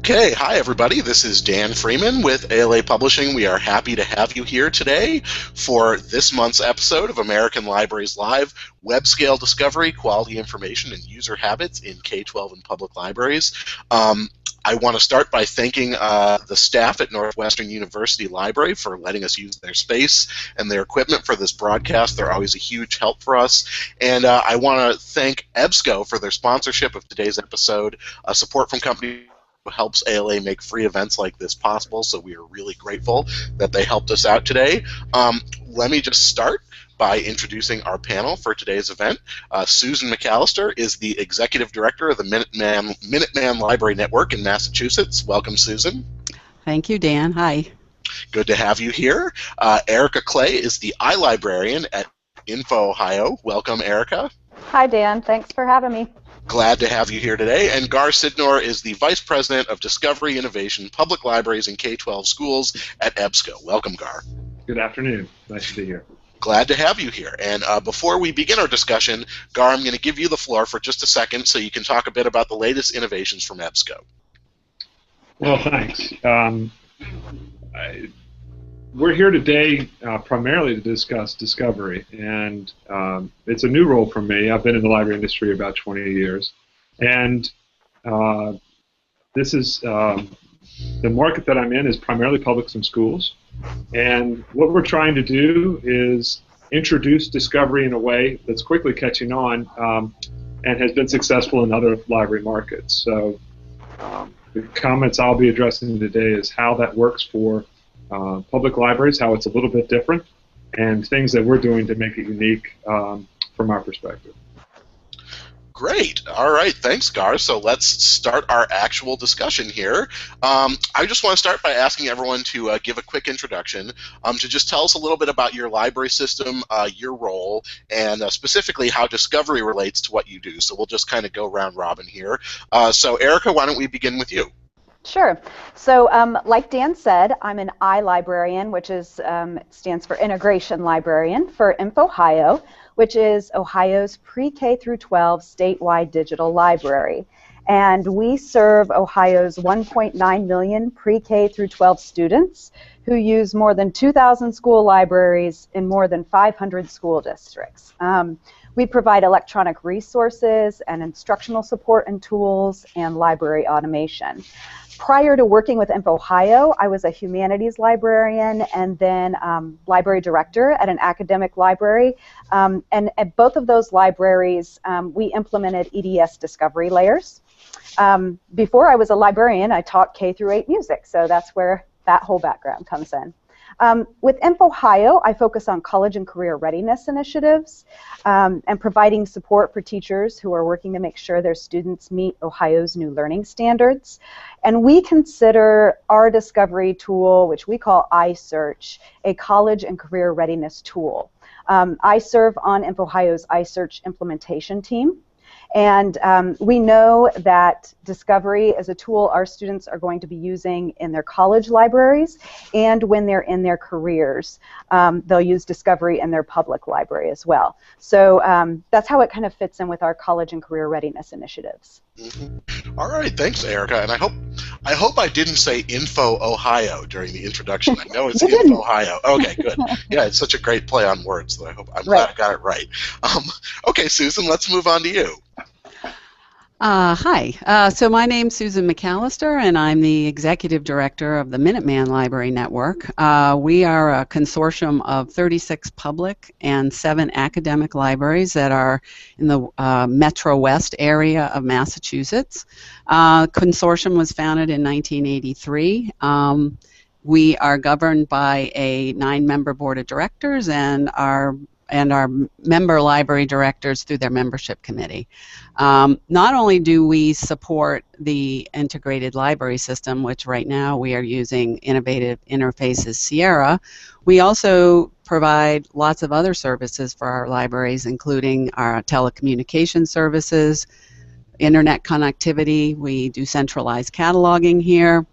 Okay, hi everybody. This is Dan Freeman with ALA Publishing. We are happy to have you here today for this month's episode of American Libraries Live, Web Scale Discovery, Quality Information, and User Habits in K-12 and Public Libraries. I want to start by thanking the staff at Northwestern University Library for letting us use their space and their equipment for this broadcast. They're always a huge help for us. And I want to thank EBSCO for their sponsorship of today's episode, support from companies helps ALA make free events like this possible, so we are really grateful that they helped us out today. Let me just start by introducing our panel for today's event. Susan McAllister is the Executive Director of the Minuteman Library Network in Massachusetts. Welcome, Susan. Thank you, Dan. Hi. Good to have you here. Erica Clay is the iLibrarian at Info Ohio. Welcome, Erica. Hi, Dan. Thanks for having me. Glad to have you here today. And Gar Sidnor is the Vice President of Discovery, Innovation, Public Libraries, and K-12 Schools at EBSCO. Welcome, Gar. Good afternoon. Nice to be here. Glad to have you here. And before we begin our discussion, Gar, I'm going to give you the floor for just a second so you can talk a bit about the latest innovations from EBSCO. Well, thanks. We're here today primarily to discuss discovery, and it's a new role for me. I've been in the library industry about 20 years, and this is the market that I'm in is primarily publics and schools, and what we're trying to do is introduce discovery in a way that's quickly catching on and has been successful in other library markets. So the comments I'll be addressing today is how that works for public libraries, how it's a little bit different, and things that we're doing to make it unique from our perspective. Great. All right. Thanks, Gar. So let's start our actual discussion here. I just want to start by asking everyone to give a quick introduction, to just tell us a little bit about your library system, your role, and specifically how discovery relates to what you do. So we'll just kind of go round robin here. So Erica, why don't we begin with you? Sure. So like Dan said, I'm an iLibrarian, which is stands for Integration Librarian for Info Ohio, which is Ohio's pre-K through 12 statewide digital library. And we serve Ohio's 1.9 million pre-K through 12 students who use more than 2,000 school libraries in more than 500 school districts. We provide electronic resources and instructional support and tools and library automation. Prior to working with Info Ohio, I was a humanities librarian and then library director at an academic library. And at both of those libraries, we implemented EDS discovery layers. Before I was a librarian, I taught K through 8 music, so that's where that whole background comes in. With Info Ohio, I focus on college and career readiness initiatives and providing support for teachers who are working to make sure their students meet Ohio's new learning standards. And we consider our discovery tool, which we call iSearch, a college and career readiness tool. I serve on Info Ohio's iSearch implementation team. And we know that discovery is a tool our students are going to be using in their college libraries, and when they're in their careers, they'll use discovery in their public library as well. So that's how it kind of fits in with our college and career readiness initiatives. Mm-hmm. All right, thanks, Erica. And I hope I didn't say Info Ohio during the introduction. I know it's Info Ohio. Okay, good. Yeah, it's such a great play on words that I'm glad I got it right. Okay, Susan, let's move on to you. Hi. So my name's Susan McAllister, and I'm the Executive Director of the Minuteman Library Network. We are a consortium of 36 public and 7 academic libraries that are in the Metro West area of Massachusetts. Consortium was founded in 1983. We are governed by a 9-member board of directors and our member library directors through their membership committee. Not only do we support the integrated library system, which right now we are using Innovative Interfaces Sierra, we also provide lots of other services for our libraries, including our telecommunication services, internet connectivity. We do centralized cataloging here.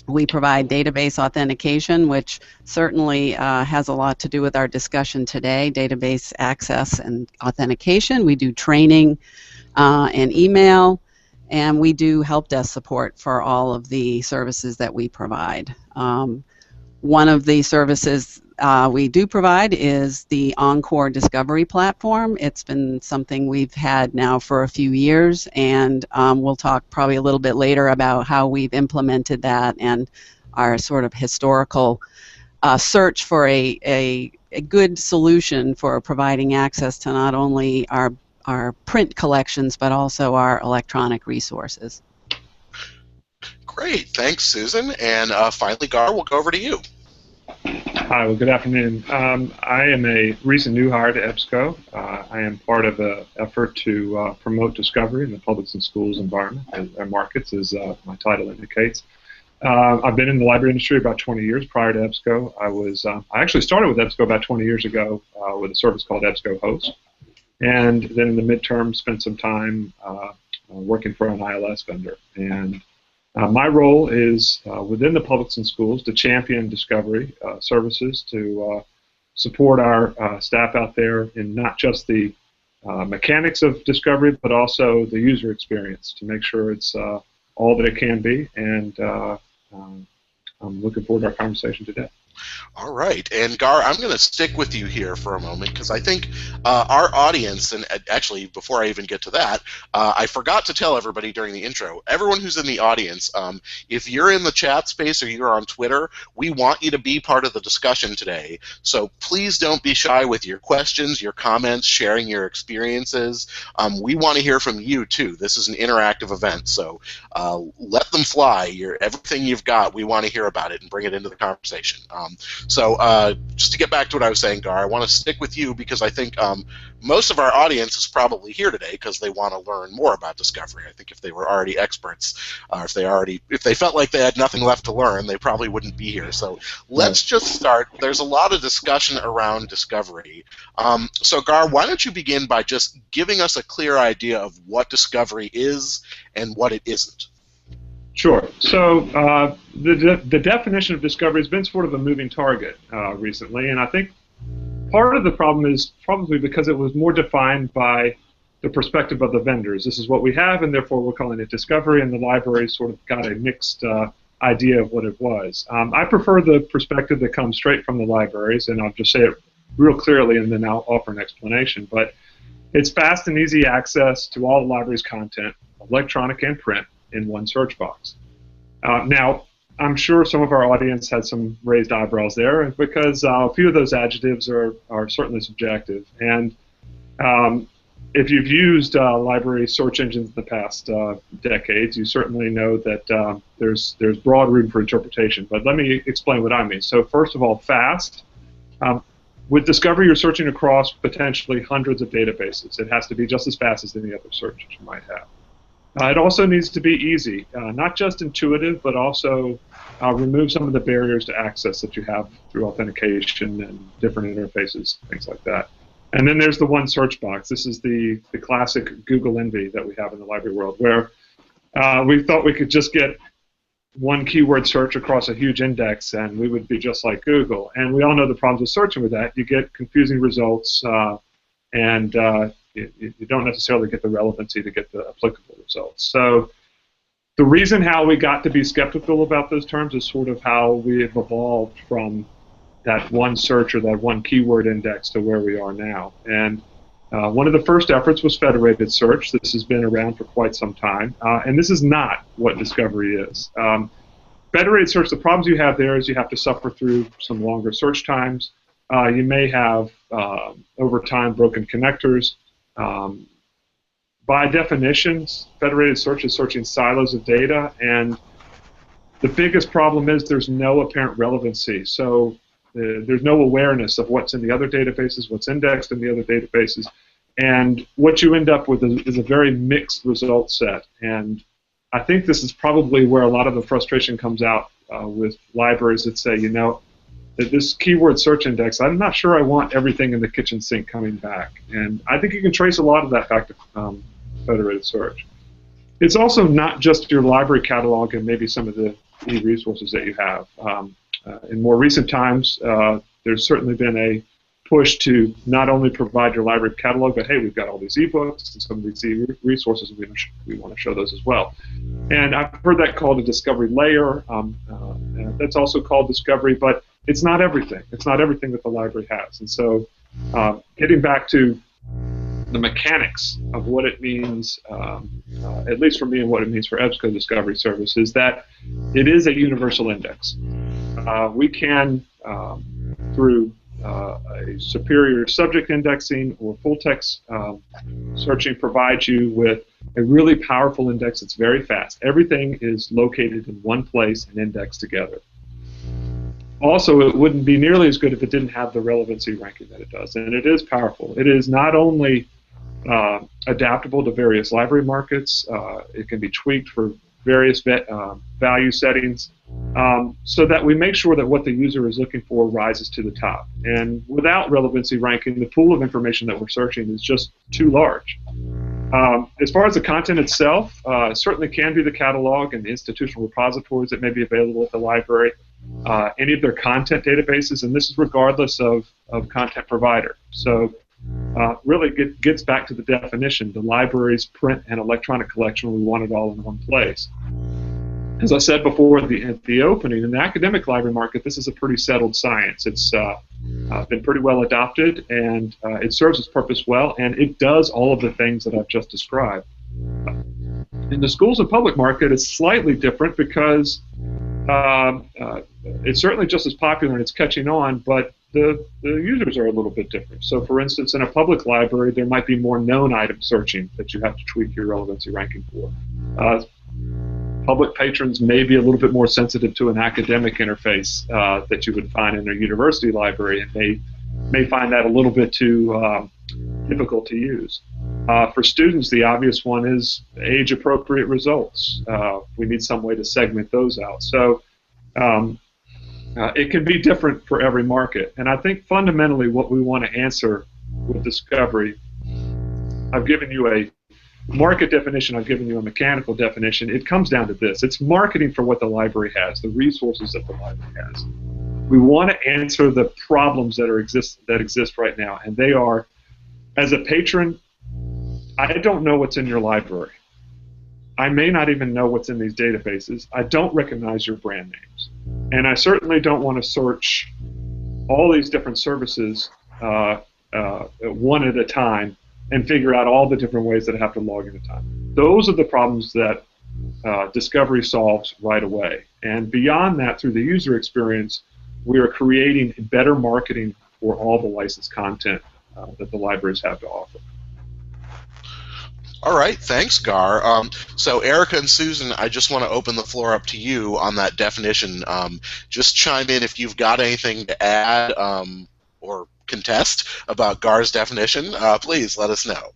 We provide database authentication, which certainly has a lot to do with our discussion today, database access and authentication. We do training and email, and we do help desk support for all of the services that we provide. One of the services we do provide is the Encore Discovery Platform. It's been something we've had now for a few years, and we'll talk probably a little bit later about how we've implemented that and our sort of historical search for a good solution for providing access to not only our print collections but also our electronic resources. Great, thanks, Susan. And finally, Gar, we'll go over to you. Hi, well, good afternoon. I am a recent new hire to EBSCO. I am part of an effort to promote discovery in the public and schools environment and markets, as my title indicates. I've been in the library industry about 20 years prior to EBSCO. I actually started with EBSCO about 20 years ago with a service called EBSCO Host, and then in the midterm spent some time working for an ILS vendor. And my role is within the publics and schools to champion discovery services, to support our staff out there in not just the mechanics of discovery, but also the user experience to make sure it's all that it can be. And I'm looking forward to our conversation today. All right, and Gar, I'm going to stick with you here for a moment because I think our audience, and actually before I even get to that, I forgot to tell everybody during the intro, everyone who's in the audience, if you're in the chat space or you're on Twitter, we want you to be part of the discussion today. So please don't be shy with your questions, your comments, sharing your experiences. We want to hear from you too. This is an interactive event, so let them fly. Everything you've got, we want to hear about it and bring it into the conversation. So just to get back to what I was saying, Gar, I want to stick with you because I think most of our audience is probably here today because they want to learn more about discovery. I think if they were already experts, or if they felt like they had nothing left to learn, they probably wouldn't be here. So let's just start. There's a lot of discussion around discovery. So Gar, why don't you begin by just giving us a clear idea of what discovery is and what it isn't? Sure. So the definition of discovery has been sort of a moving target recently, and I think part of the problem is probably because it was more defined by the perspective of the vendors. This is what we have, and therefore we're calling it discovery, and the library sort of got a mixed idea of what it was. I prefer the perspective that comes straight from the libraries, and I'll just say it real clearly and then I'll offer an explanation. But it's fast and easy access to all the library's content, electronic and print, in one search box. Now, I'm sure some of our audience had some raised eyebrows there because a few of those adjectives are certainly subjective. And if you've used library search engines in the past decades, you certainly know that there's broad room for interpretation. But let me explain what I mean. So first of all, fast. With discovery, you're searching across potentially hundreds of databases. It has to be just as fast as any other search that you might have. It also needs to be easy, not just intuitive, but also remove some of the barriers to access that you have through authentication and different interfaces, things like that. And then there's the one search box. This is the classic Google envy that we have in the library world, where we thought we could just get one keyword search across a huge index and we would be just like Google. And we all know the problems with searching with that. You get confusing results, and you don't necessarily get the relevancy to get the applicable results. So the reason how we got to be skeptical about those terms is sort of how we have evolved from that one search or that one keyword index to where we are now. And one of the first efforts was federated search. This has been around for quite some time. And this is not what discovery is. Federated search, the problems you have there is you have to suffer through some longer search times. You may have, over time, broken connectors. By definition, federated search is searching silos of data, and the biggest problem is there's no apparent relevancy. So there's no awareness of what's in the other databases, what's indexed in the other databases, and what you end up with is a very mixed result set. And I think this is probably where a lot of the frustration comes out with libraries that say, you know, this keyword search index, I'm not sure I want everything in the kitchen sink coming back. And I think you can trace a lot of that back to federated search. It's also not just your library catalog and maybe some of the e-resources that you have. In more recent times, there's certainly been a push to not only provide your library catalog, but hey, we've got all these ebooks and some of these resources, we want to show those as well. And I've heard that called a discovery layer. That's also called discovery, but it's not everything. It's not everything that the library has. And so getting back to the mechanics of what it means, at least for me and what it means for EBSCO Discovery Service, is that it is a universal index. We can, through a superior subject indexing or full text searching, provide you with a really powerful index that's very fast. Everything is located in one place and indexed together. Also, it wouldn't be nearly as good if it didn't have the relevancy ranking that it does, and it is powerful. It is not only adaptable to various library markets, it can be tweaked for various value settings, so that we make sure that what the user is looking for rises to the top. And without relevancy ranking, the pool of information that we're searching is just too large. As far as the content itself, certainly can be the catalog and the institutional repositories that may be available at the library, any of their content databases, and this is regardless of content provider. So really gets back to the definition, the library's print and electronic collection, we want it all in one place. As I said before at the opening, in the academic library market, this is a pretty settled science. It's been pretty well adopted, and it serves its purpose well, and it does all of the things that I've just described. In the schools and public market, it's slightly different because it's certainly just as popular and it's catching on, but the users are a little bit different. So for instance, in a public library, there might be more known item searching that you have to tweak your relevancy ranking for. Public patrons may be a little bit more sensitive to an academic interface that you would find in a university library, and may find that a little bit too difficult to use. For students, the obvious one is age-appropriate results. We need some way to segment those out. So it can be different for every market. And I think fundamentally what we want to answer with discovery, I've given you a market definition, I've given you a mechanical definition. It comes down to this. It's marketing for what the library has, the resources that the library has. We want to answer the problems that exist right now, and they are, as a patron, I don't know what's in your library. I may not even know what's in these databases. I don't recognize your brand names. And I certainly don't want to search all these different services one at a time and figure out all the different ways that I have to log in at a time. Those are the problems that Discovery solves right away. And beyond that, through the user experience, we are creating better marketing for all the licensed content that the libraries have to offer. All right, thanks, Gar. So Erica and Susan, I just want to open the floor up to you on that definition. Just chime in if you've got anything to add or contest about Gar's definition. Please let us know.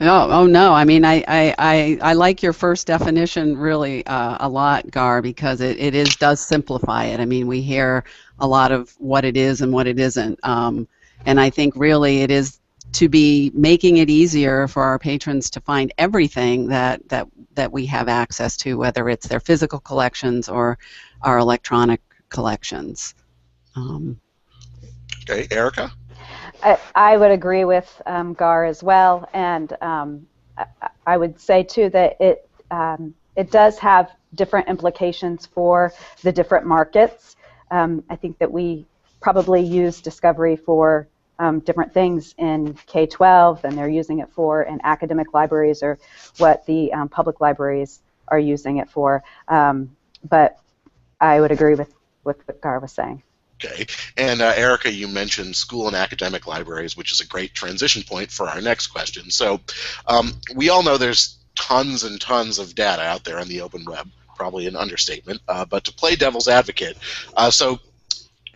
Oh no, I mean I like your first definition really a lot, Gar, because it does simplify it. I mean, we hear a lot of what it is and what it isn't, and I think really it is to be making it easier for our patrons to find everything that we have access to, whether it's their physical collections or our electronic collections. Okay, Erica? I would agree with Gar as well, and I would say too that it does have different implications for the different markets. I think that we probably use Discovery for different things in K-12 and they're using it for in academic libraries, or what the public libraries are using it for. But I would agree with what Gar was saying. Okay, and Erica, you mentioned school and academic libraries, which is a great transition point for our next question. So we all know there's tons and tons of data out there on the open web, probably an understatement, but to play devil's advocate, so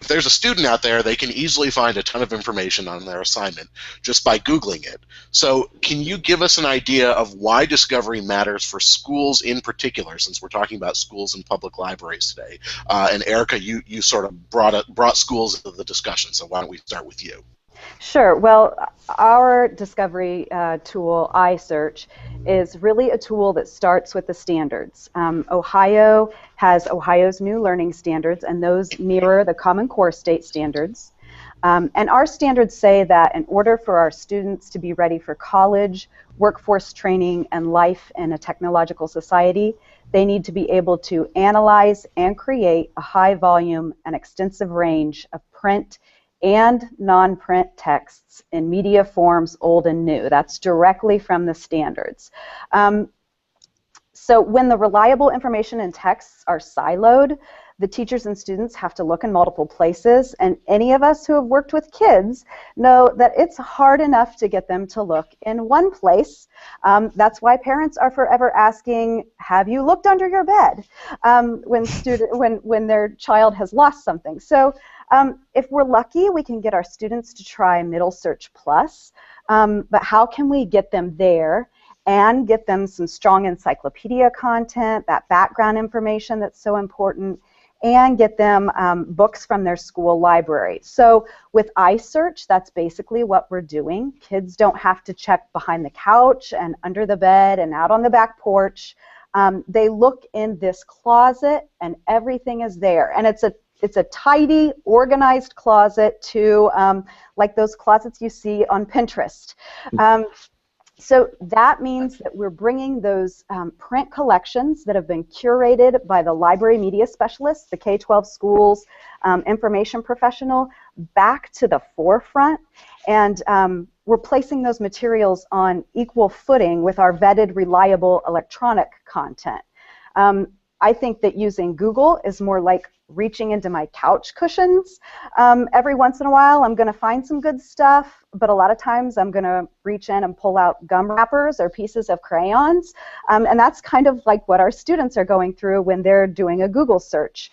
if there's a student out there, they can easily find a ton of information on their assignment just by Googling it. So can you give us an idea of why Discovery matters for schools in particular, since we're talking about schools and public libraries today? And Erica, you sort of brought schools into the discussion, so why don't we start with you? Sure. Well, our discovery tool, iSearch, is really a tool that starts with the standards. Ohio has Ohio's new learning standards, and those mirror the Common Core state standards. And our standards say that in order for our students to be ready for college, workforce training, and life in a technological society, they need to be able to analyze and create a high volume and extensive range of print and non-print texts in media forms old and new. That's directly from the standards. So when the reliable information and texts are siloed, the teachers and students have to look in multiple places, and any of us who have worked with kids know that it's hard enough to get them to look in one place. That's why parents are forever asking, have you looked under your bed, when their child has lost something. So if we're lucky, we can get our students to try Middle Search Plus, but how can we get them there and get them some strong encyclopedia content, that background information that's so important, and get them books from their school library? So with iSearch, that's basically what we're doing. Kids don't have to check behind the couch and under the bed and out on the back porch. They look in this closet and everything is there. And it's a tidy, organized closet to like those closets you see on Pinterest. So that means that we're bringing those print collections that have been curated by the library media specialists, the K-12 schools, information professional, back to the forefront. And we're placing those materials on equal footing with our vetted, reliable electronic content. I think that using Google is more like reaching into my couch cushions. Every once in a while, I'm going to find some good stuff, but a lot of times I'm going to reach in and pull out gum wrappers or pieces of crayons. And that's kind of like what our students are going through when they're doing a Google search.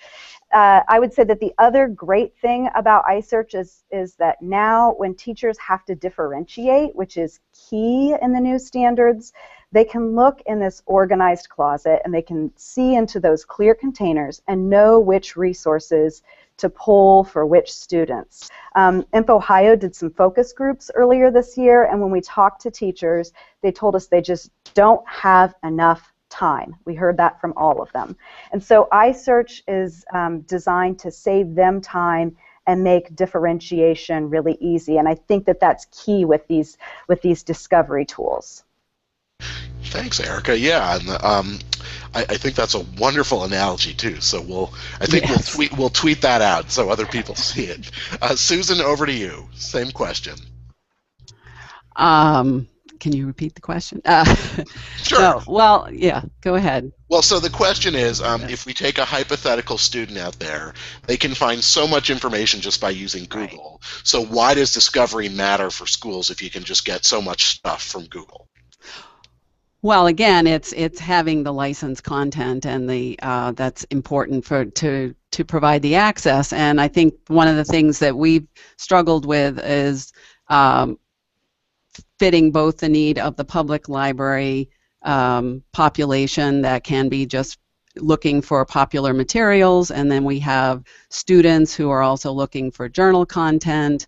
I would say that the other great thing about iSearch is that now when teachers have to differentiate, which is key in the new standards, they can look in this organized closet and they can see into those clear containers and know which resources to pull for which students. InfoOhio did some focus groups earlier this year, and when we talked to teachers, they told us they just don't have enough time. We heard that from all of them. And so iSearch is designed to save them time and make differentiation really easy. And I think that that's key with these discovery tools. Thanks, Erica. Yeah, and I think that's a wonderful analogy too. So we'll tweet that out so other people see it. Susan, over to you. Same question. Can you repeat the question? Sure. No, well, yeah, go ahead. Well, so the question is, if we take a hypothetical student out there, they can find so much information just by using Google. Right. So why does discovery matter for schools if you can just get so much stuff from Google? Well, again, it's having the licensed content, and that's important to provide the access. And I think one of the things that we've struggled with is fitting both the need of the public library population that can be just looking for popular materials, and then we have students who are also looking for journal content,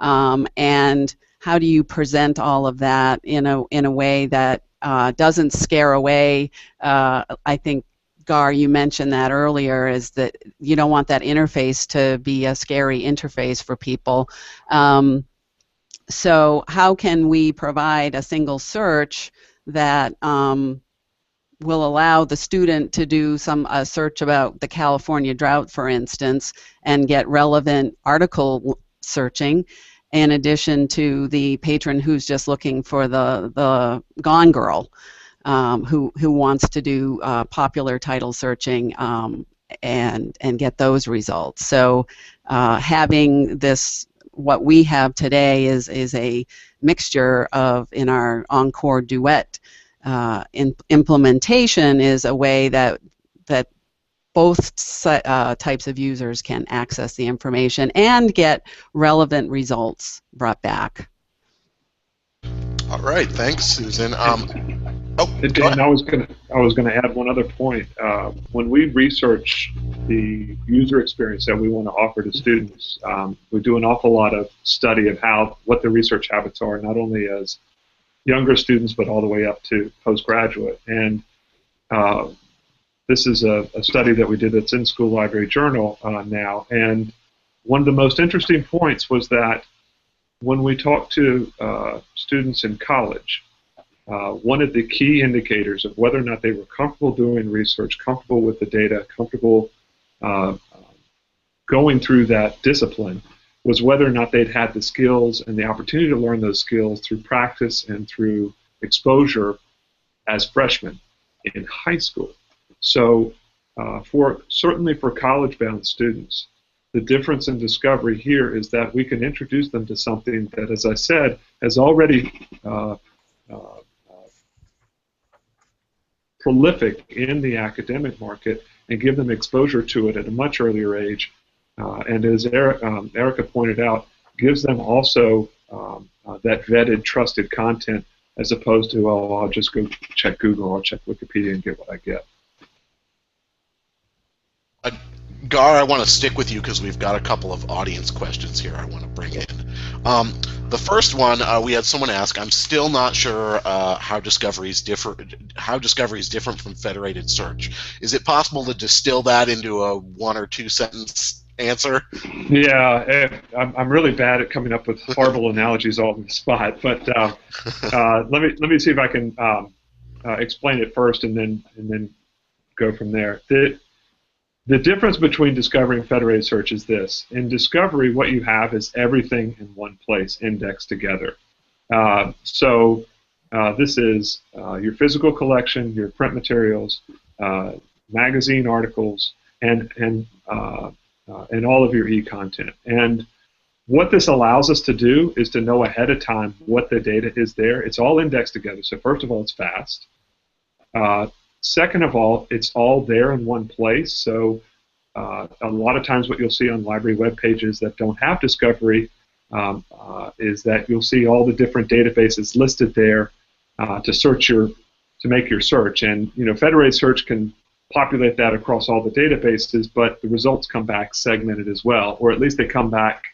and how do you present all of that in a way that doesn't scare away. I think, Gar, you mentioned that earlier, is that you don't want that interface to be a scary interface for people. So how can we provide a single search that will allow the student to do a search about the California drought, for instance, and get relevant article searching, in addition to the patron who's just looking for the Gone Girl, who wants to do popular title searching and get those results. So having this, what we have today is a mixture of, in our Encore Duet implementation, is a way that both types of users can access the information and get relevant results brought back. All right, thanks, Susan. And I was going to add one other point. When we research the user experience that we want to offer to students. We do an awful lot of study of what the research habits are, not only as younger students, but all the way up to postgraduate. And this is a study that we did that's in School Library Journal now. And one of the most interesting points was that when we talked to students in college, one of the key indicators of whether or not they were comfortable doing research, comfortable with the data, comfortable going through that discipline, was whether or not they'd had the skills and the opportunity to learn those skills through practice and through exposure as freshmen in high school. So certainly for college-bound students, the difference in discovery here is that we can introduce them to something that, as I said, has already prolific in the academic market, and give them exposure to it at a much earlier age. And as Erica pointed out, gives them also that vetted, trusted content, as opposed to, oh, I'll just go check Google, I'll check Wikipedia and get what I get. Gar, I want to stick with you because we've got a couple of audience questions here I want to bring in. The first one, we had someone ask, I'm still not sure how discovery is different from federated search. Is it possible to distill that into a 1 or 2 sentence answer? Yeah, I'm really bad at coming up with horrible analogies all on the spot, but let me see if I can explain it first and then go from there. The difference between discovery and federated search is this. In discovery, what you have is everything in one place, indexed together. So this is your physical collection, your print materials, magazine articles, and all of your e-content. And what this allows us to do is to know ahead of time what the data is there. It's all indexed together. So first of all, it's fast. Second of all, it's all there in one place. So a lot of times what you'll see on library web pages that don't have discovery is that you'll see all the different databases listed there to make your search. And federated search can populate that across all the databases, but the results come back segmented as well, or at least they come back.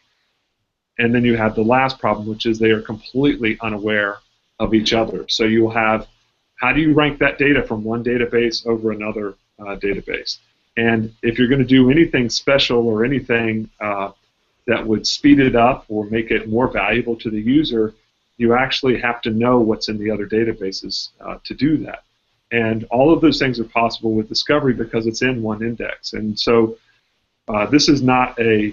And then you have the last problem, which is they are completely unaware of each other. So you'll have, how do you rank that data from one database over another database? And if you're going to do anything special or anything that would speed it up or make it more valuable to the user, you actually have to know what's in the other databases to do that. And all of those things are possible with discovery because it's in one index. And so this is not a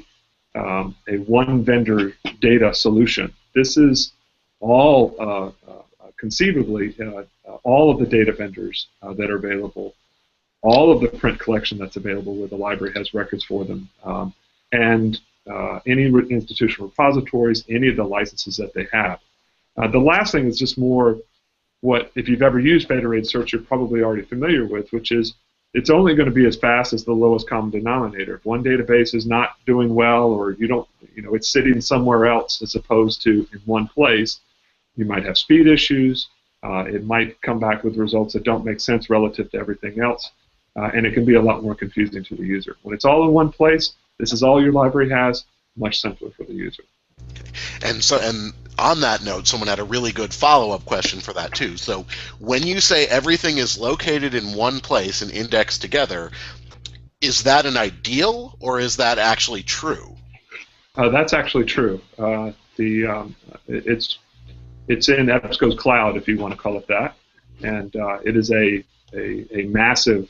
one-vendor data solution. This is all, conceivably, all of the data vendors that are available, all of the print collection that's available where the library has records for them, and any institutional repositories, any of the licenses that they have. The last thing is just more what, if you've ever used federated search, you're probably already familiar with, which is it's only going to be as fast as the lowest common denominator. If one database is not doing well, or it's sitting somewhere else as opposed to in one place, you might have speed issues. It might come back with results that don't make sense relative to everything else, and it can be a lot more confusing to the user. When it's all in one place, this is all your library has, much simpler for the user. Okay. And on that note, someone had a really good follow-up question for that too. So when you say everything is located in one place and indexed together, is that an ideal or is that actually true? That's actually true. It's in EBSCO's cloud, if you want to call it that, and it is a massive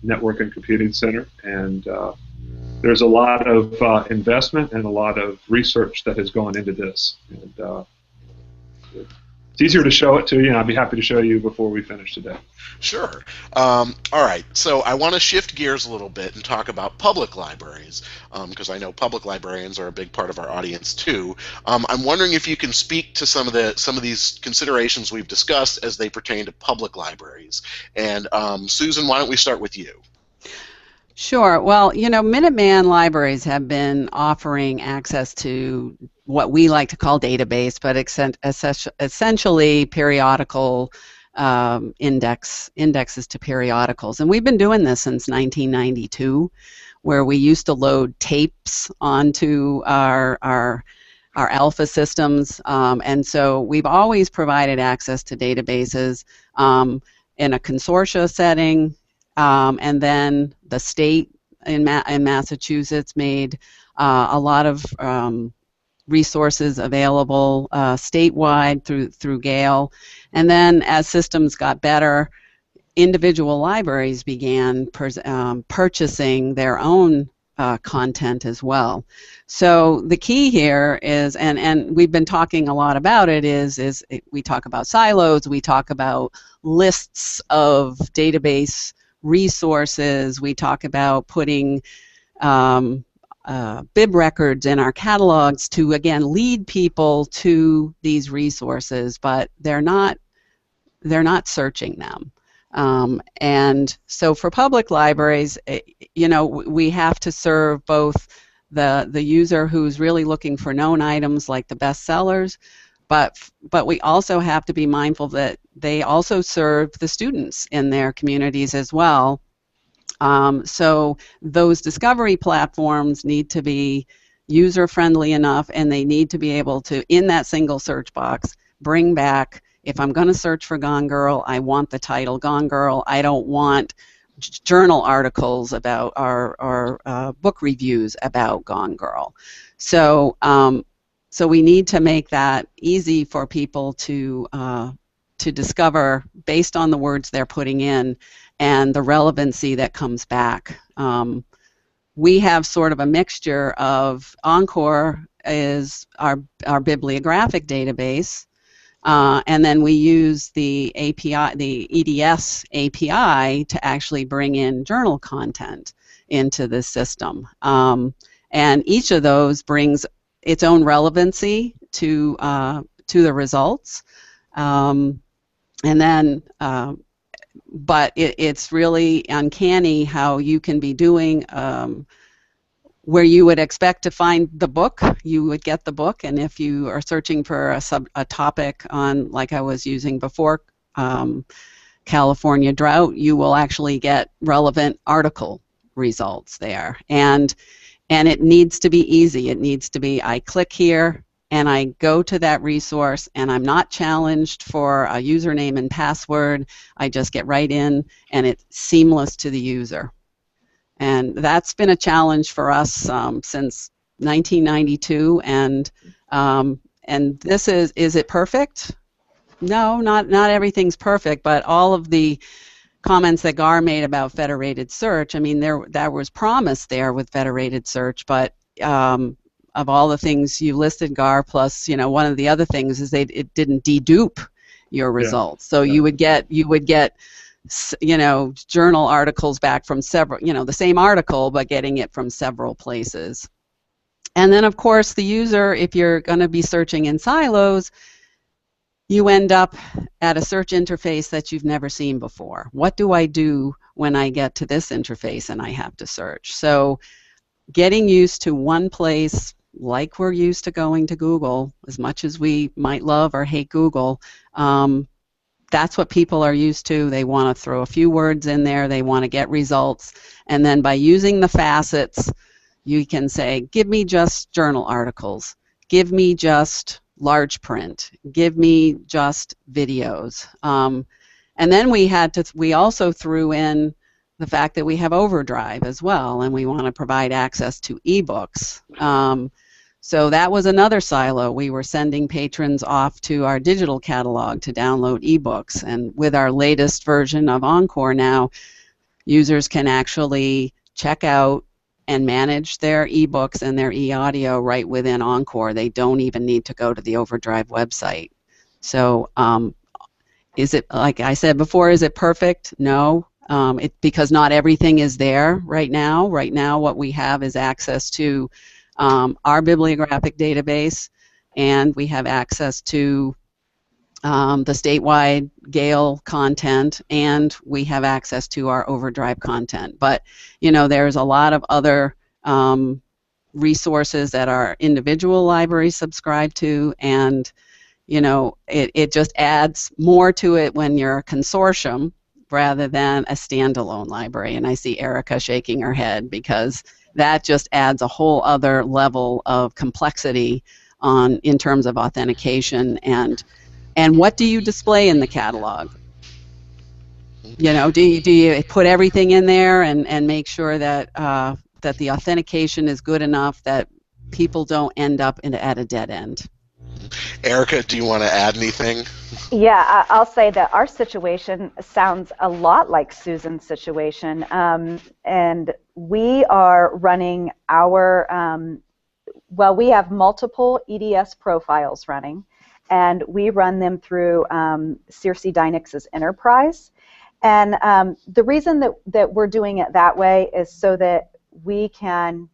network and computing center, and there's a lot of investment and a lot of research that has gone into this. And it's easier to show it to you, and I'd be happy to show you before we finish today. Sure. All right. So I want to shift gears a little bit and talk about public libraries, because I know public librarians are a big part of our audience too. I'm wondering if you can speak to some of these considerations we've discussed as they pertain to public libraries. And Susan, why don't we start with you? Sure. Well, Minuteman libraries have been offering access to what we like to call database, but essentially periodical indexes to periodicals. And we've been doing this since 1992, where we used to load tapes onto our alpha systems, and so we've always provided access to databases in a consortia setting, and then the state in Massachusetts made a lot of resources available statewide through Gale, and then as systems got better, individual libraries began purchasing their own content as well. So the key here is, and we've been talking a lot about it, we talk about silos, we talk about lists of database resources, we talk about putting bib records in our catalogs to, again, lead people to these resources, but they're not searching them. And so for public libraries, you know, we have to serve both the user who's really looking for known items like the bestsellers, but we also have to be mindful that they also serve the students in their communities as well. So those discovery platforms need to be user-friendly enough, and they need to be able to, in that single search box, bring back, if I'm going to search for Gone Girl, I want the title Gone Girl. I don't want journal articles about or book reviews about Gone Girl. So so we need to make that easy for people to discover based on the words they're putting in and the relevancy that comes back. We have sort of a mixture of Encore is our bibliographic database, and then we use the API, the EDS API, to actually bring in journal content into the system. And each of those brings its own relevancy to the results. And then, but it's really uncanny how you can be doing where you would expect to find the book, you would get the book, and if you are searching for a topic on, like I was using before, California drought, you will actually get relevant article results there. And it needs to be easy. It needs to be, I click here and I go to that resource, and I'm not challenged for a username and password. I just get right in, and it's seamless to the user. And that's been a challenge for us since 1992. And this is it perfect? No, not everything's perfect, but all of the comments that Gar made about federated search, I mean, there was promise there with federated search, but of all the things you listed, Gar, plus, you know, one of the other things is it didn't dedupe your results. So you would get you know, journal articles back from several, you know, the same article, but getting it from several places. And then, of course, the user, if you're going to be searching in silos, you end up at a search interface that you've never seen before. What do I do when I get to this interface and I have to search? So getting used to one place, like we're used to going to Google, as much as we might love or hate Google, that's what people are used to. They want to throw a few words in there, they want to get results, and then by using the facets, you can say, give me just journal articles, give me just large print, give me just videos. And then we also threw in the fact that we have Overdrive as well, and we want to provide access to ebooks. So that was another silo. We were sending patrons off to our digital catalog to download ebooks, and with our latest version of Encore now, users can actually check out and manage their ebooks and their e-audio right within Encore. They don't even need to go to the Overdrive website. So is it, like I said before, is it perfect? No, because not everything is there right now. Right now what we have is access to our bibliographic database, and we have access to the statewide Gale content, and we have access to our Overdrive content. But, you know, there's a lot of other resources that our individual libraries subscribe to, and, you know, it just adds more to it when you're a consortium rather than a standalone library. And I see Erica shaking her head because that just adds a whole other level of complexity in terms of authentication and what do you display in the catalog? You know, do you put everything in there and make sure that that the authentication is good enough that people don't end up at a dead end? Erica, do you want to add anything? Yeah, I'll say that our situation sounds a lot like Susan's situation, and we are running our, well, we have multiple EDS profiles running, and we run them through Circe Dynix's Enterprise. And the reason that we're doing it that way is so that we can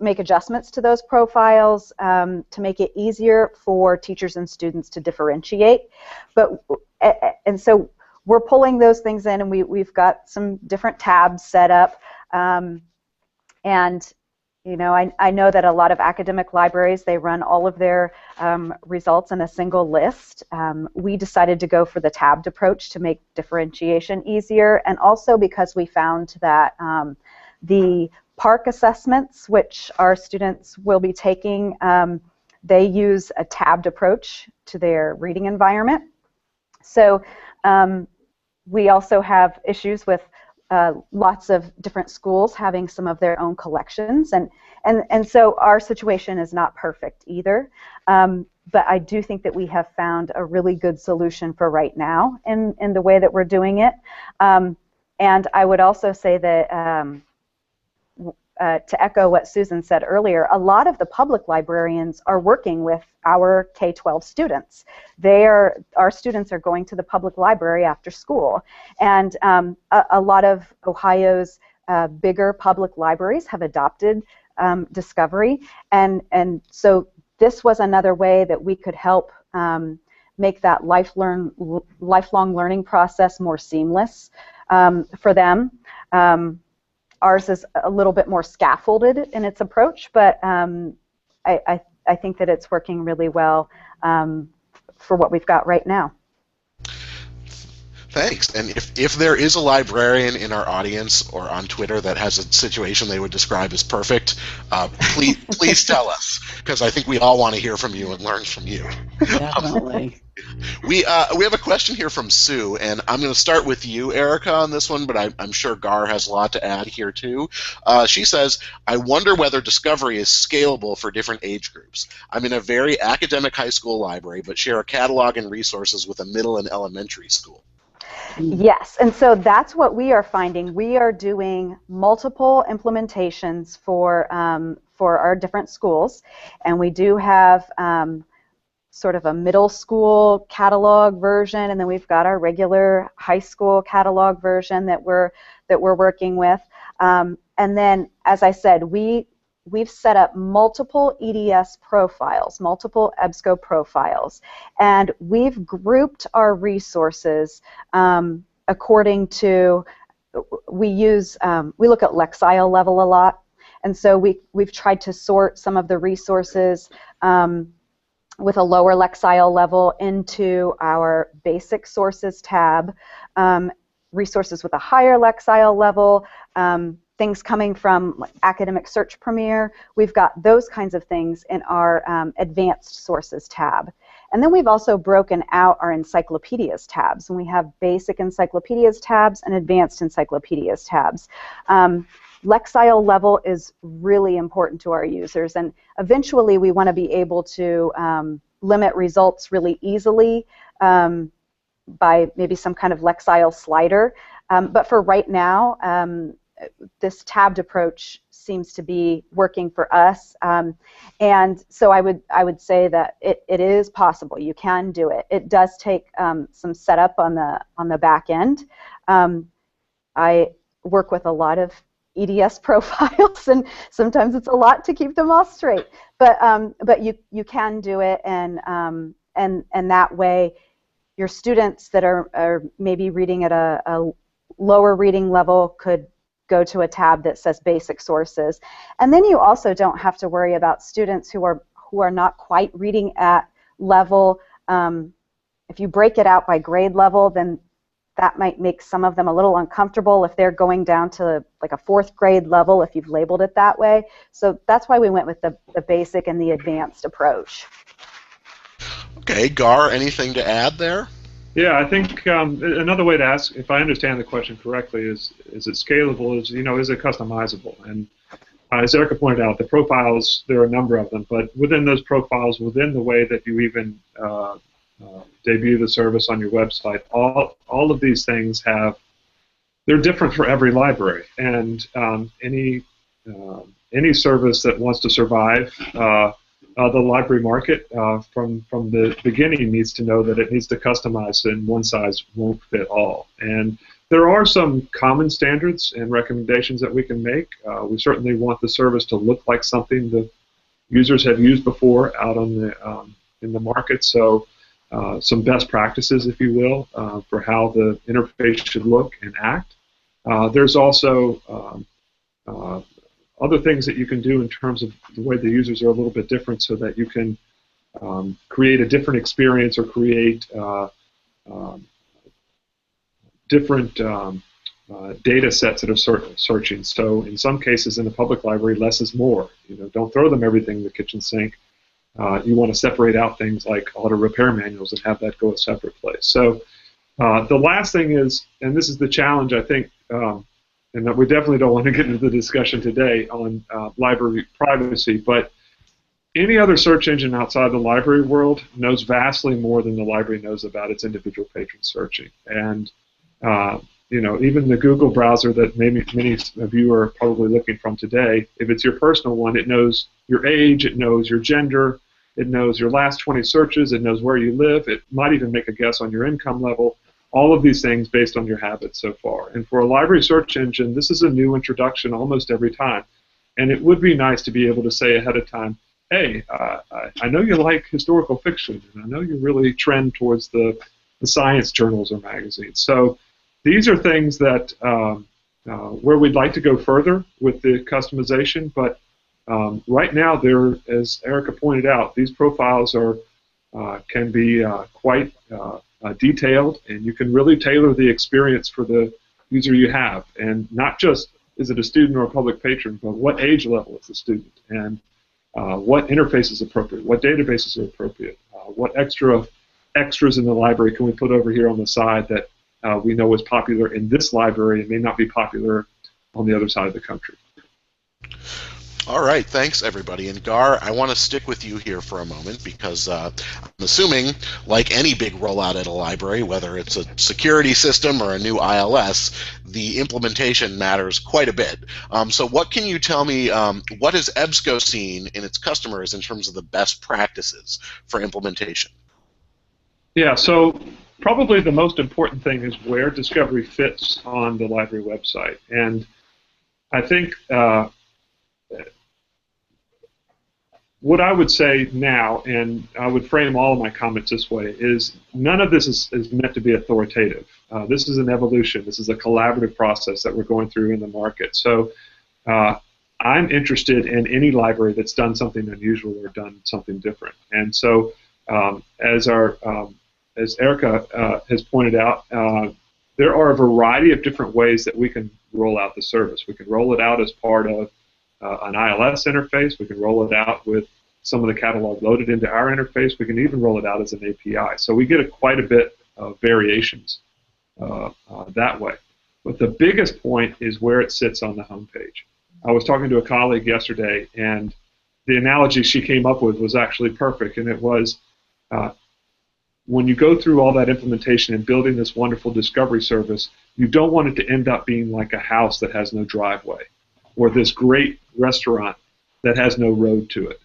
make adjustments to those profiles to make it easier for teachers and students to differentiate. And so we're pulling those things in, and we've got some different tabs set up. And you know, I know that a lot of academic libraries, they run all of their results in a single list. We decided to go for the tabbed approach to make differentiation easier, and also because we found that the PARC assessments, which our students will be taking, they use a tabbed approach to their reading environment. So we also have issues with lots of different schools having some of their own collections, and so our situation is not perfect either. But I do think that we have found a really good solution for right now in the way that we're doing it. And I would also say that to echo what Susan said earlier, a lot of the public librarians are working with our K-12 students. Our students are going to the public library after school, and a lot of Ohio's bigger public libraries have adopted Discovery, and so this was another way that we could help make that lifelong learning process more seamless for them. Ours is a little bit more scaffolded in its approach, but I think that it's working really well for what we've got right now. Thanks. And if there is a librarian in our audience or on Twitter that has a situation they would describe as perfect, please tell us, because I think we all want to hear from you and learn from you. Definitely. We have a question here from Sue, and I'm going to start with you, Erica, on this one, but I'm sure Gar has a lot to add here too. She says, I wonder whether Discovery is scalable for different age groups. I'm in a very academic high school library, but share a catalog and resources with a middle and elementary school. Yes, and so that's what we are finding. We are doing multiple implementations for our different schools, and we do have sort of a middle school catalog version, and then we've got our regular high school catalog version that we're working with. And then, as I said, we've set up multiple EDS profiles, multiple EBSCO profiles, and we've grouped our resources according to, we look at Lexile level a lot, and so we've tried to sort some of the resources with a lower Lexile level into our basic sources tab, resources with a higher Lexile level, things coming from Academic Search Premier. We've got those kinds of things in our Advanced Sources tab. And then we've also broken out our Encyclopedias tabs, and we have Basic Encyclopedias tabs and Advanced Encyclopedias tabs. Lexile level is really important to our users, and eventually we want to be able to limit results really easily by maybe some kind of Lexile slider. But for right now, this tabbed approach seems to be working for us, and so I would say that it is possible. You can do it. It does take some setup on the back end. I work with a lot of EDS profiles, and sometimes it's a lot to keep them all straight. But you can do it, and that way, your students that are maybe reading at a lower reading level could go to a tab that says Basic Sources, and then you also don't have to worry about students who are not quite reading at level. If you break it out by grade level, then that might make some of them a little uncomfortable if they're going down to like a 4th grade level if you've labeled it that way. So that's why we went with the basic and the advanced approach. Okay, Gar, anything to add there? Yeah, I think another way to ask, if I understand the question correctly, is it scalable? Is it customizable? And as Erica pointed out, the profiles, there are a number of them, but within those profiles, within the way that you even debut the service on your website, all of these things they're different for every library, and any service that wants to survive the library market from the beginning needs to know that it needs to customize, and one size won't fit all. And there are some common standards and recommendations that we can make. We certainly want the service to look like something the users have used before out on in the market. So some best practices, if you will, for how the interface should look and act. There's also other things that you can do in terms of the way the users are a little bit different, so that you can create a different experience or create different data sets that are searching. So in some cases in the public library, less is more. Don't throw them everything in the kitchen sink. You want to separate out things like auto repair manuals and have that go a separate place. So the last thing is, and this is the challenge, I think, and that we definitely don't want to get into the discussion today on library privacy, but any other search engine outside the library world knows vastly more than the library knows about its individual patrons searching. And even the Google browser that maybe many of you are probably looking from today, if it's your personal one, it knows your age, it knows your gender, it knows your last 20 searches, it knows where you live, it might even make a guess on your income level, all of these things based on your habits so far. And for a library search engine, this is a new introduction almost every time. And it would be nice to be able to say ahead of time, hey, I know you like historical fiction, and I know you really trend towards the science journals or magazines. So these are things that where we'd like to go further with the customization, but right now, as Erica pointed out, these profiles can be quite detailed, and you can really tailor the experience for the user you have, and not just is it a student or a public patron, but what age level is the student, and what interface is appropriate, what databases are appropriate, what extras in the library can we put over here on the side that we know is popular in this library and may not be popular on the other side of the country. All right, thanks everybody. And Gar, I want to stick with you here for a moment because I'm assuming, like any big rollout at a library, whether it's a security system or a new ILS, the implementation matters quite a bit. So what can you tell me, what has EBSCO seen in its customers in terms of the best practices for implementation? Yeah, so probably the most important thing is where discovery fits on the library website. And I think what I would say now, and I would frame all of my comments this way, is none of this is meant to be authoritative. This is an evolution. This is a collaborative process that we're going through in the market. So I'm interested in any library that's done something unusual or done something different. And so as Erica has pointed out, there are a variety of different ways that we can roll out the service. We can roll it out as part of an ILS interface. We can roll it out with some of the catalog loaded into our interface. We can even roll it out as an API. So we get quite a bit of variations that way. But the biggest point is where it sits on the homepage. I was talking to a colleague yesterday, and the analogy she came up with was actually perfect, and it was when you go through all that implementation and building this wonderful discovery service, you don't want it to end up being like a house that has no driveway, or this great restaurant that has no road to it.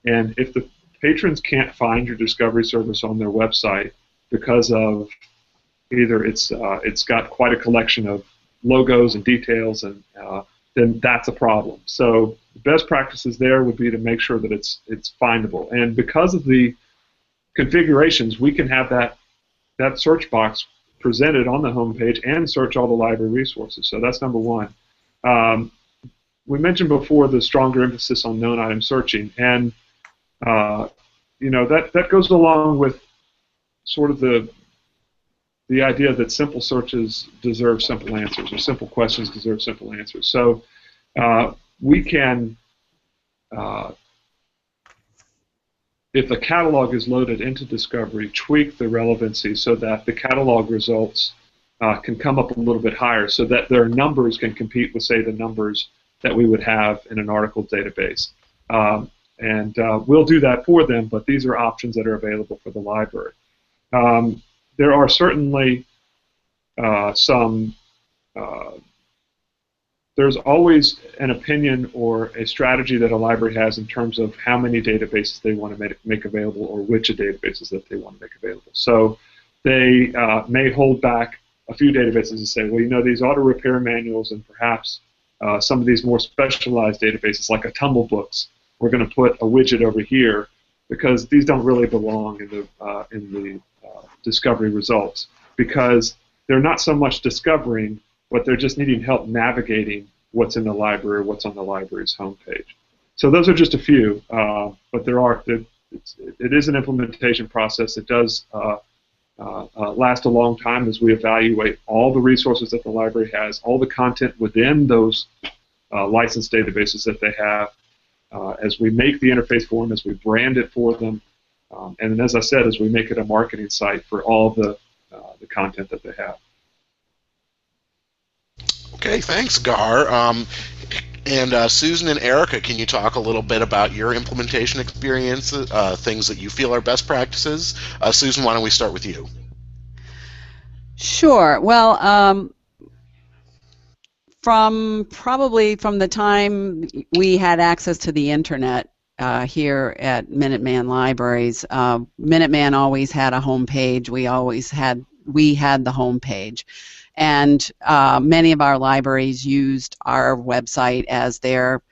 And if the patrons can't find your discovery service on their website because of either it's got quite a collection of logos and details, and then that's a problem. So the best practices there would be to make sure that it's findable. And because of the configurations, we can have that search box presented on the homepage and search all the library resources. So that's number one. We mentioned before the stronger emphasis on known item searching, and that goes along with sort of the idea that simple searches deserve simple answers, or simple questions deserve simple answers. So we can, if the catalog is loaded into Discovery, tweak the relevancy so that the catalog results can come up a little bit higher, so that their numbers can compete with, say, the numbers that we would have in an article database. And we'll do that for them, but these are options that are available for the library. There are certainly there's always an opinion or a strategy that a library has in terms of how many databases they want to make available, or which databases that they want to make available. So they may hold back a few databases and say, well, these auto repair manuals and perhaps some of these more specialized databases like a Tumble Books, we're going to put a widget over here because these don't really belong in the discovery results, because they're not so much discovering, but they're just needing help navigating what's in the library, what's on the library's homepage. So those are just a few, but it is an implementation process. It does last a long time as we evaluate all the resources that the library has, all the content within those licensed databases that they have, as we make the interface for them, as we brand it for them, and as I said, as we make it a marketing site for all the content that they have. Okay, thanks, Gar. And Susan and Erica, can you talk a little bit about your implementation experience, things that you feel are best practices? Susan, why don't we start with you? Sure. Well, from the time we had access to the internet here at Minuteman Libraries, Minuteman always had a home page. We had the home page. And many of our libraries used our website as their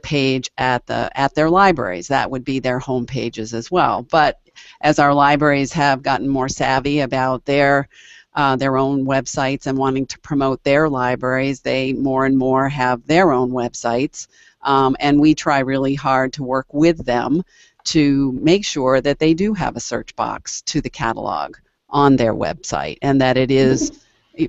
page at their libraries. That would be their home pages as well. But as our libraries have gotten more savvy about their own websites and wanting to promote their libraries, they more and more have their own websites. And we try really hard to work with them to make sure that they do have a search box to the catalog on their website, and that it is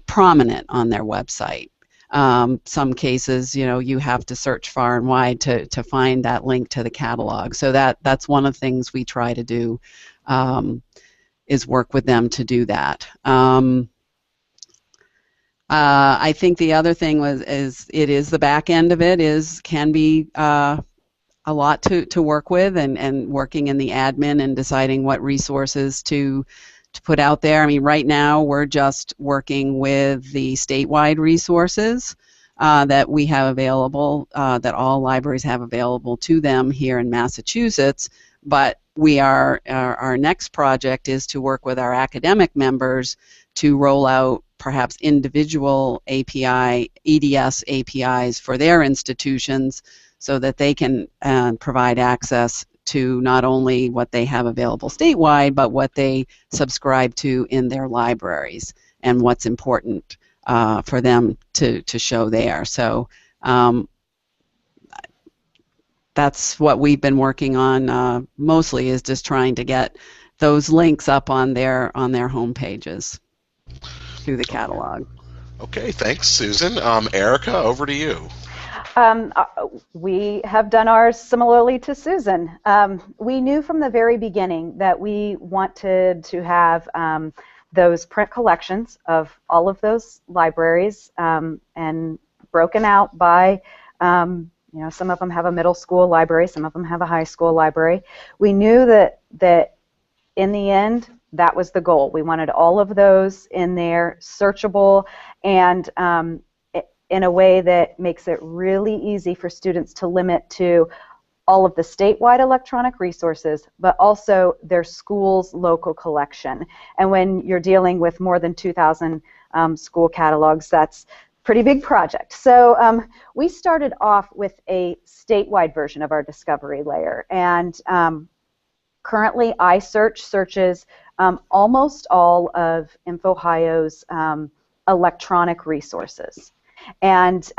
prominent on their website. Some cases, you have to search far and wide to find that link to the catalog. So that's one of the things we try to do, is work with them to do that. I think the other thing is the back end of it can be a lot to work with, and working in the admin and deciding what resources to put out there. I mean, right now we're just working with the statewide resources that we have available, that all libraries have available to them here in Massachusetts. But our next project is to work with our academic members to roll out perhaps individual EDS APIs for their institutions, so that they can provide access to not only what they have available statewide, but what they subscribe to in their libraries, and what's important for them to show there. So that's what we've been working on mostly, is just trying to get those links up on their home pages through the catalog. Okay, thanks, Susan. Erica, over to you. We have done ours similarly to Susan. We knew from the very beginning that we wanted to have those print collections of all of those libraries, and broken out by, some of them have a middle school library, some of them have a high school library. We knew that in the end, that was the goal. We wanted all of those in there, searchable, and in a way that makes it really easy for students to limit to all of the statewide electronic resources, but also their school's local collection. And when you're dealing with more than 2,000 school catalogs, that's a pretty big project. So we started off with a statewide version of our discovery layer. And currently, iSearch searches almost all of InfoHio's electronic resources. And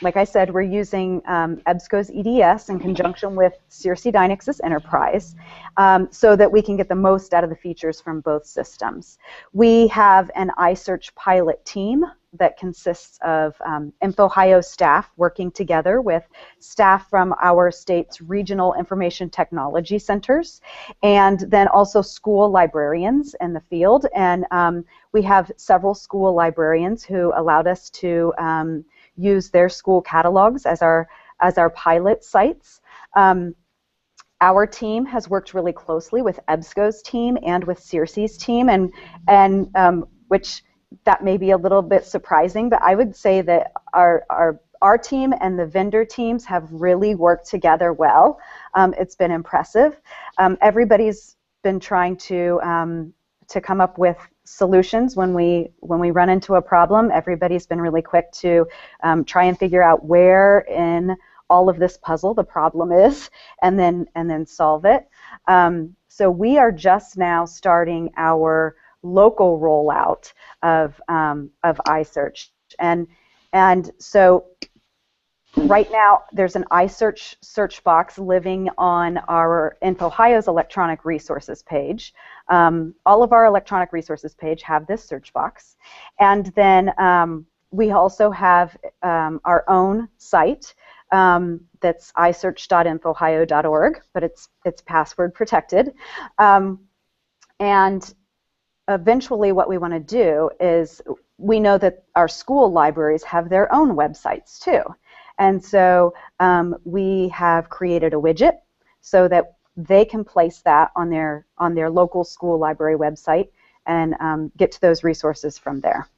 like I said, we're using EBSCO's EDS in conjunction with Circe Dynix's Enterprise so that we can get the most out of the features from both systems. We have an iSearch pilot team that consists of InfoHio staff working together with staff from our state's regional information technology centers, and then also school librarians in the field. And we have several school librarians who allowed us to use their school catalogs as our pilot sites. Our team has worked really closely with EBSCO's team and with Circe's team, and which that may be a little bit surprising, but I would say that our team and the vendor teams have really worked together well. It's been impressive. Everybody's been trying to come up with solutions when we run into a problem. Everybody's been really quick to try and figure out where in all of this puzzle the problem is, and then solve it. So we are just now starting our local rollout of iSearch, and so right now there's an iSearch search box living on our InfoHio's electronic resources page. All of our electronic resources page have this search box, and then we also have our own site that's isearch.infohio.org, but it's password protected, and eventually what we want to do is, we know that our school libraries have their own websites too, and so we have created a widget so that they can place that on their local school library website and get to those resources from there.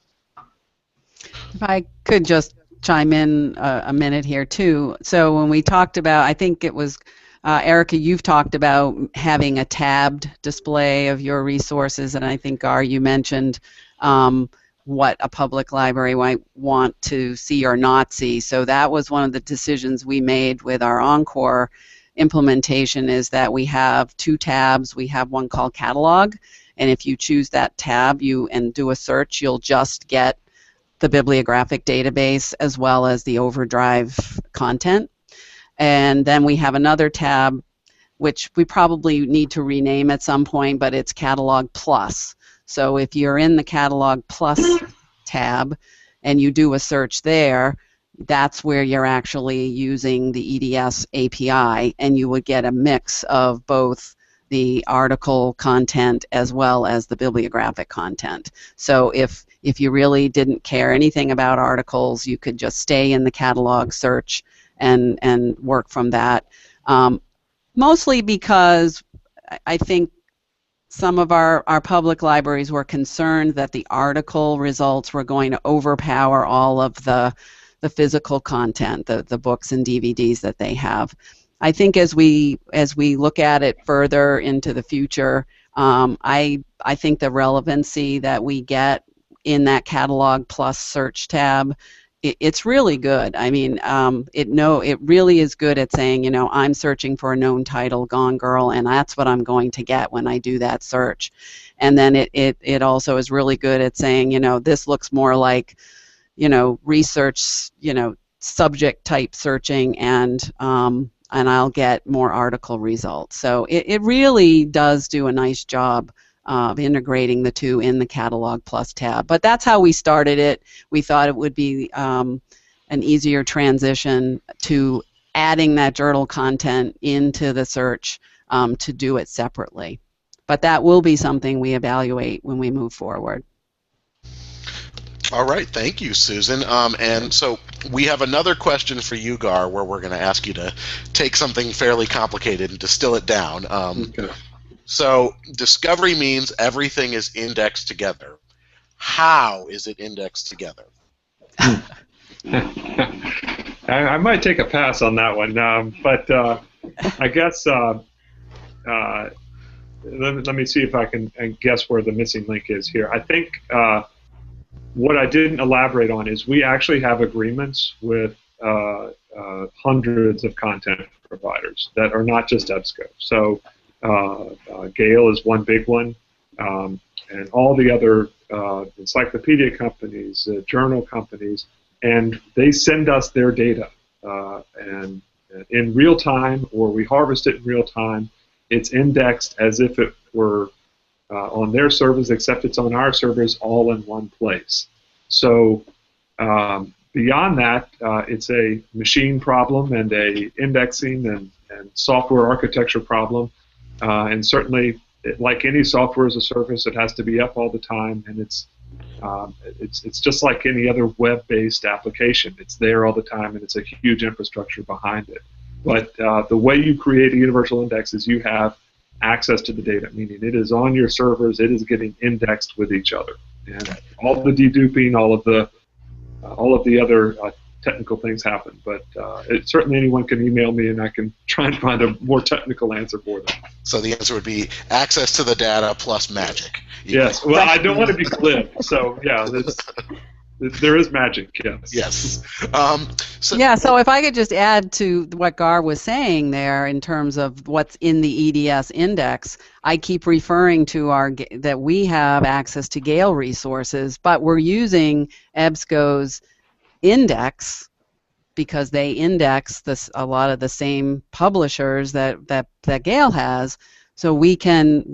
If I could just chime in a minute here too. So when we talked about, I think it was Erica, you've talked about having a tabbed display of your resources, and I think, Gar, you mentioned what a public library might want to see or not see. So that was one of the decisions we made with our Encore implementation, is that we have two tabs. We have one called Catalog, and if you choose that tab and do a search, you'll just get the bibliographic database as well as the Overdrive content. And then we have another tab, which we probably need to rename at some point, but it's Catalog Plus. So if you're in the Catalog Plus tab and you do a search there, that's where you're actually using the EDS API, and you would get a mix of both the article content as well as the bibliographic content. So if you really didn't care anything about articles, you could just stay in the catalog search and work from that. Mostly because I think some of our public libraries were concerned that the article results were going to overpower all of the physical content, the books and DVDs that they have. I think as we look at it further into the future, I think the relevancy that we get in that Catalog Plus search tab, it's really good. I mean, it really is good at saying, I'm searching for a known title, Gone Girl, and that's what I'm going to get when I do that search. And then it also is really good at saying, this looks more like, research, subject type searching, and I'll get more article results. So it really does do a nice job of integrating the two in the Catalog Plus tab. But that's how we started it. We thought it would be an easier transition to adding that journal content into the search to do it separately. But that will be something we evaluate when we move forward. All right, thank you, Susan. And so we have another question for you, Gar, where we're going to ask you to take something fairly complicated and distill it down. Okay. So discovery means everything is indexed together. How is it indexed together? I might take a pass on that one, but I guess let me see if I can guess where the missing link is here. I think what I didn't elaborate on is we actually have agreements with hundreds of content providers that are not just EBSCO. So Gale is one big one, and all the other encyclopedia companies, journal companies, and they send us their data, and in real time, or we harvest it in real time. It's indexed as if it were on their servers, except it's on our servers all in one place. So beyond that, it's a machine problem and a indexing and software architecture problem. And certainly, like any software as a service, it has to be up all the time, and it's just like any other web-based application. It's there all the time, and it's a huge infrastructure behind it. But the way you create a universal index is you have access to the data, meaning it is on your servers, it is getting indexed with each other, and all the deduping, all of the other technical things happen. But certainly anyone can email me, and I can try and find a more technical answer for them. So the answer would be access to the data plus magic. Yes. Well, I don't want to be glib, so yeah, there is magic. Yes. Yes. So if I could just add to what Gar was saying there in terms of what's in the EDS index, I keep referring to that we have access to Gale resources, but we're using EBSCO's index because they index a lot of the same publishers that Gale has. So we can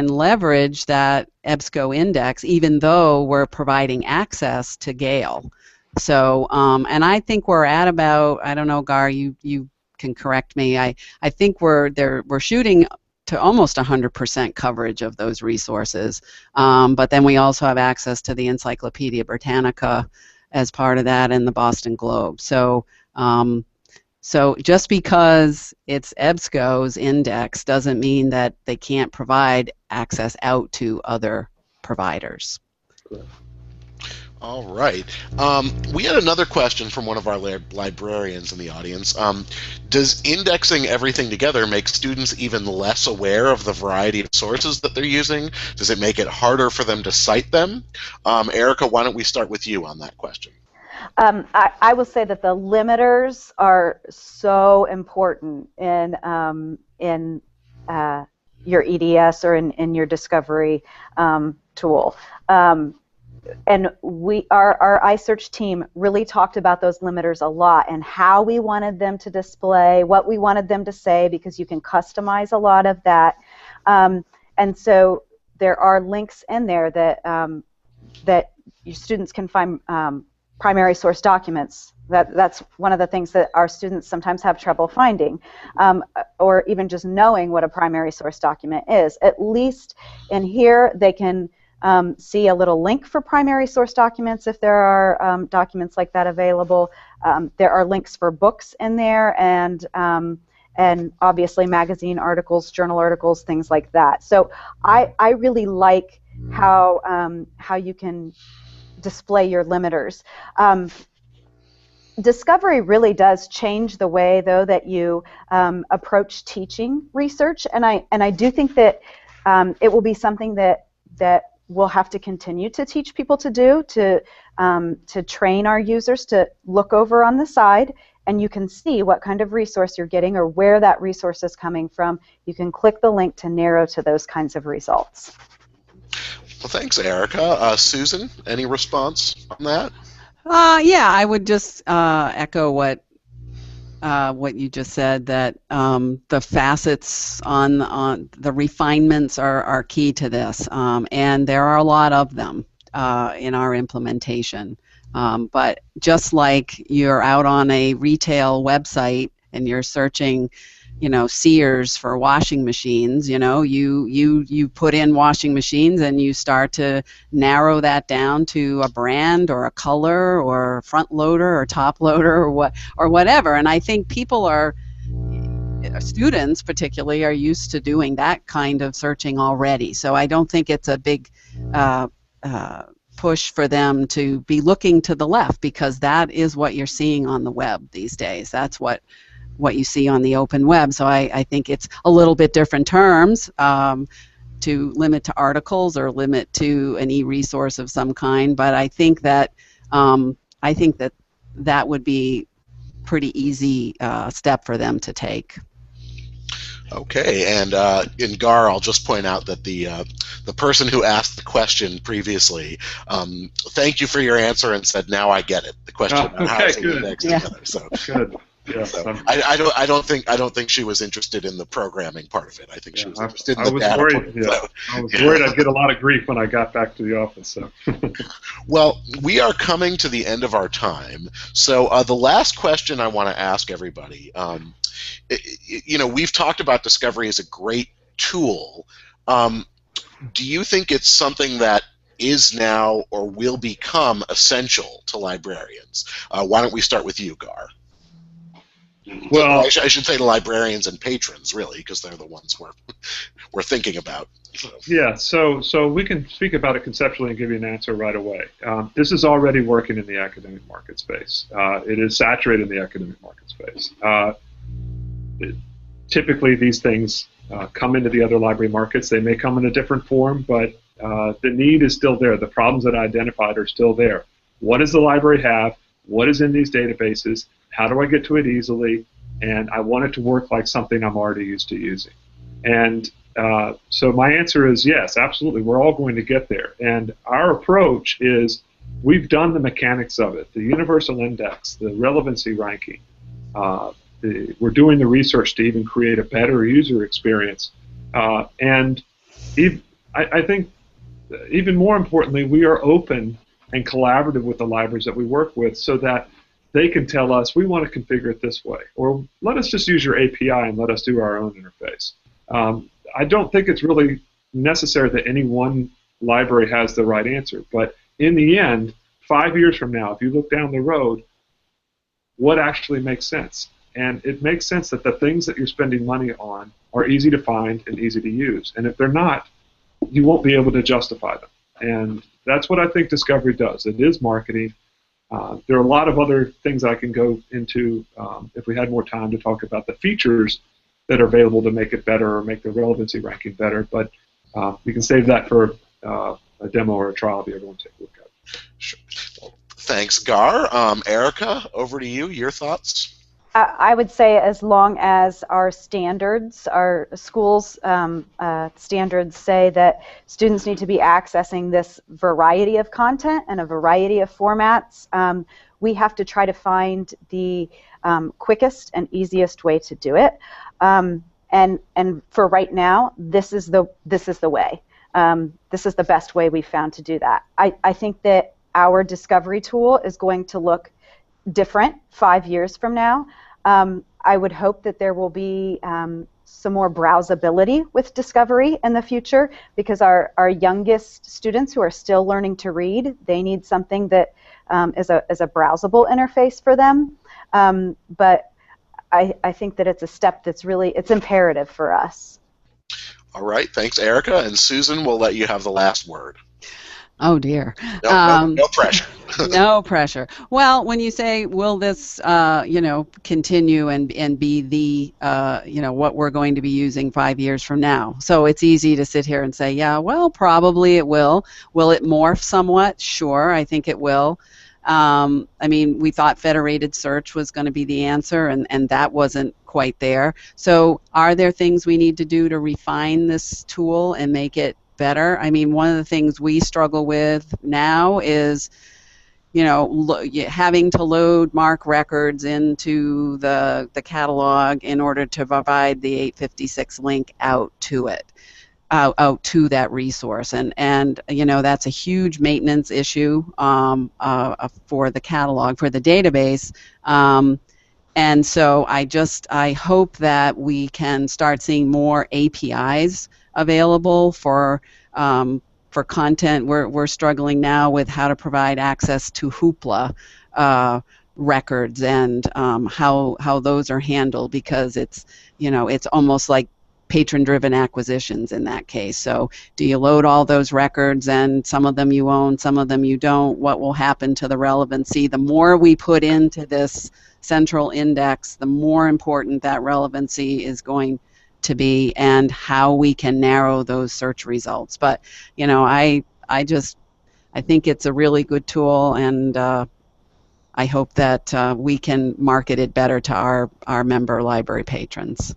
leverage that EBSCO index even though we're providing access to Gale. So and I think we're at about, I don't know, Gar, you can correct me. I think we're shooting to almost 100% coverage of those resources. But then we also have access to the Encyclopedia Britannica as part of that and the Boston Globe. So so just because it's EBSCO's index doesn't mean that they can't provide access out to other providers. All right. We had another question from one of our librarians in the audience. Does indexing everything together make students even less aware of the variety of sources that they're using? Does it make it harder for them to cite them? Erica, why don't we start with you on that question? I will say that the limiters are so important in your EDS or in your discovery tool. And our iSearch team really talked about those limiters a lot and how we wanted them to display, what we wanted them to say, because you can customize a lot of that. And so there are links in there that that your students can find primary source documents. That's one of the things that our students sometimes have trouble finding, or even just knowing what a primary source document is. At least in here they can see a little link for primary source documents if there are documents like that available. There are links for books in there, and obviously magazine articles, journal articles, things like that. So I really like how you can display your limiters. Discovery really does change the way, though, that you approach teaching research, and I do think that it will be something that we'll have to continue to teach people to do, to train our users to look over on the side, and you can see what kind of resource you're getting or where that resource is coming from. You can click the link to narrow to those kinds of results. Well, thanks, Erica. Susan, any response on that? Yeah, I would just echo what you just said, that the facets on the refinements are key to this, and there are a lot of them in our implementation. But just like you're out on a retail website and you're searching, Sears for washing machines, you put in washing machines and you start to narrow that down to a brand or a color or front loader or top loader or whatever. And I think students particularly are used to doing that kind of searching already. So I don't think it's a big push for them to be looking to the left, because that is what you're seeing on the web these days. That's what you see on the open web. So I think it's a little bit different terms to limit to articles or limit to an e-resource of some kind. But I think that that would be pretty easy step for them to take. Okay, and in Gar, I'll just point out that the person who asked the question previously, thanked you for your answer and said, "Now I get it." The question about Okay, housing good. index Yeah. together. So, Good. Yes. so I don't think she was interested in the programming part of it. I think she was interested in I the was data worried. part. Yeah, So, I was yeah. worried I'd get a lot of grief when I got back to the office. So. Well, we are coming to the end of our time. So the last question I want to ask everybody, we've talked about discovery as a great tool. Um, do you think it's something that is now or will become essential to librarians? Why don't we start with you, Gar? Or I Well, should say to librarians and patrons, really, because they're the ones we're thinking about. yeah. So we can speak about it conceptually and give you an answer right away. This is already working in the academic market space. It is saturated in the academic market space. Typically, these things come into the other library markets. They may come in a different form, but the need is still there. The problems that I identified are still there. What does the library have? What is in these databases? How do I get to it easily? And I want it to work like something I'm already used to using. And so my answer is yes, absolutely. We're all going to get there. And our approach is we've done the mechanics of it, the universal index, the relevancy ranking. We're doing the research to even create a better user experience. And I think even more importantly, we are open and collaborative with the libraries that we work with so that they can tell us, we want to configure it this way, or let us just use your API and let us do our own interface. I don't think it's really necessary that any one library has the right answer, but in the end, 5 years from now, if you look down the road, what actually makes sense? And it makes sense that the things that you're spending money on are easy to find and easy to use. And if they're not, you won't be able to justify them. And that's what I think Discovery does. It is marketing. There are a lot of other things I can go into if we had more time to talk about the features that are available to make it better or make the relevancy ranking better. But we can save that for a demo or a trial if you ever want to take a look at it. Sure. Well, thanks, Gar. Erica, over to you. Your thoughts? I would say as long as our standards, our schools' standards say that students need to be accessing this variety of content and a variety of formats, we have to try to find the quickest and easiest way to do it. And for right now, this is the way. This is the best way we've found to do that. I think that our discovery tool is going to look different 5 years from now. I would hope that there will be some more browsability with Discovery in the future, because our youngest students who are still learning to read, they need something that is a browsable interface for them. But I think that it's a step that's it's imperative for us. All right, thanks, Erica. And Susan, we'll let you have the last word. Oh dear. No pressure. No pressure. Well, when you say, will this, continue and be the, what we're going to be using 5 years from now? So it's easy to sit here and say, yeah, well, probably it will. Will it morph somewhat? Sure, I think it will. I mean, we thought federated search was going to be the answer, and that wasn't quite there. So are there things we need to do to refine this tool and make it better? I mean, one of the things we struggle with now is, having to load MARC records into the catalog in order to provide the 856 link out to it, out to that resource, and that's a huge maintenance issue for the catalog, for the database. And so I hope that we can start seeing more APIs available for content. We're struggling now with how to provide access to Hoopla records and how those are handled, because it's almost like patron-driven acquisitions in that case. So do you load all those records, and some of them you own, some of them you don't? What will happen to the relevancy? The more we put into this central index, the more important that relevancy is going to be, and how we can narrow those search results. But I think it's a really good tool, and I hope that we can market it better to our member library patrons.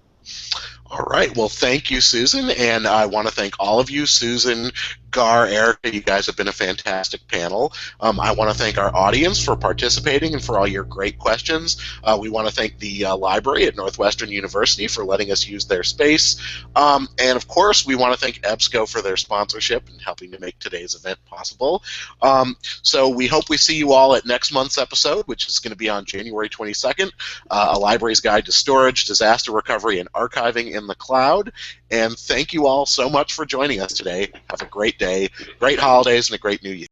All right. Well, thank you, Susan. And I want to thank all of you, Susan, Gar, Erica. You guys have been a fantastic panel. I want to thank our audience for participating and for all your great questions. We want to thank the library at Northwestern University for letting us use their space. And of course, we want to thank EBSCO for their sponsorship and helping to make today's event possible. So we hope we see you all at next month's episode, which is going to be on January 22nd, A Library's Guide to Storage, Disaster Recovery, and Archiving in the Cloud. And thank you all so much for joining us today. Have a great day, great holidays, and a great new year.